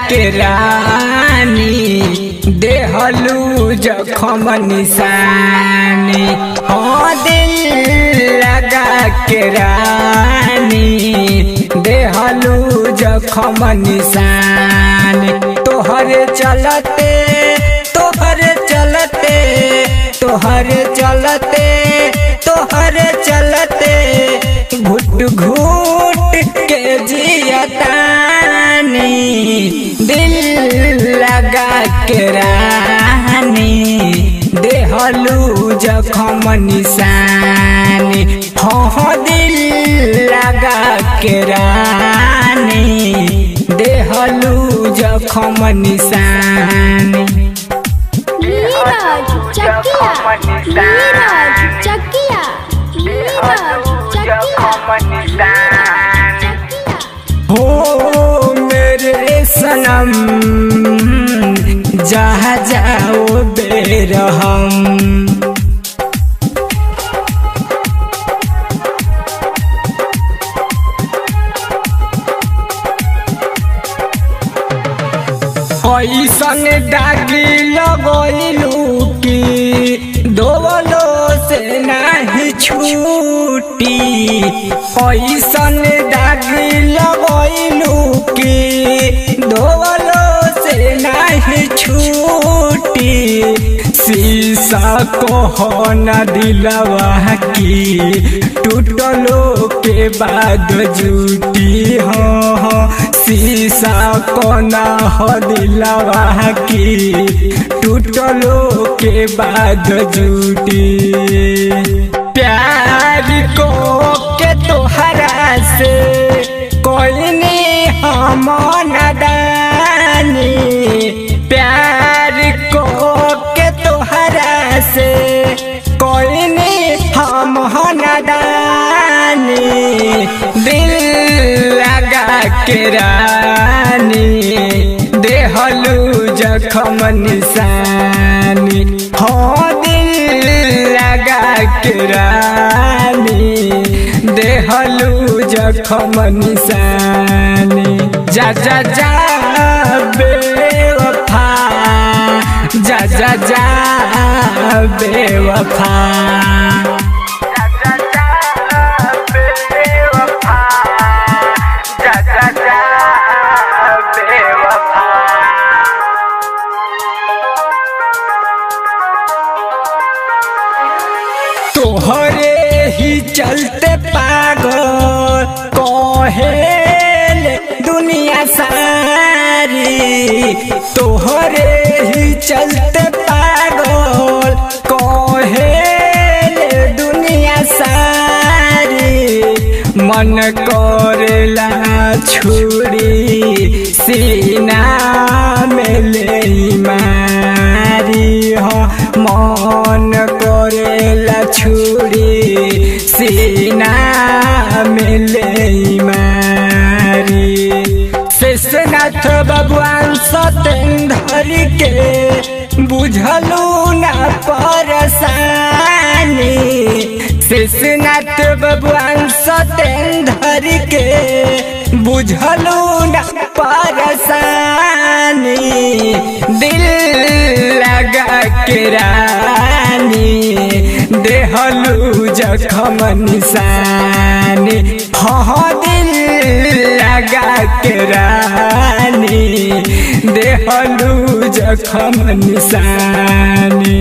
के रानी देहलू जखम निशानी हो दिल लगा के रानी देहलू जखम निशानी तोहरे चलते तोहरे चलते तोहरे चलते तोहरे चलते घुट घुट के जियतानी दिल लगा के रानी देहलू जखम निशानी हो दिल लगा के रानी देहलू जखम निशानी नीरज चकिया नीरज चकिया नीरज चकिया हो मेरे सनम जहाँ जाओ बेरहम ऐसन दागी लगैलू की दोवलो से नहीं छूटी ऐसन दागी लगैलू की दोवलो से नहीं छूटी शीशा को हो न दिलवा की टूटलो के बाद जुटी हो शीशा को ना हो दिलवा की टूटलो के बाद जुटी प्यार को के तोहरा से कोई नहीं हम नादानी प्यार को के तोहरा से कोई नहीं हम नादानी दिल लगा के रानी देहलू जखम निशानी हो दिल लगा के रानी देहलू जखम निशानी जा जा जा बेवफा जा जा जा बेवफा तोहरे ही चलते पागल कहेल दुनिया सारी तोहरे ही चलते पागल कहेल दुनिया सारी मन करेला छुरी सीना में ले मारी हो मन करेला छुरी सीना में ले मारी शेषनाथ भगवान सतेंद्र के बुझलू ना परसानी शेषनाथ भगवान सतेंद्र के बुझलू ना परसानी दिल लगा के रानी देहलू जखम निशानी हो दिल लगा के रानी देहलू जखम निशानी।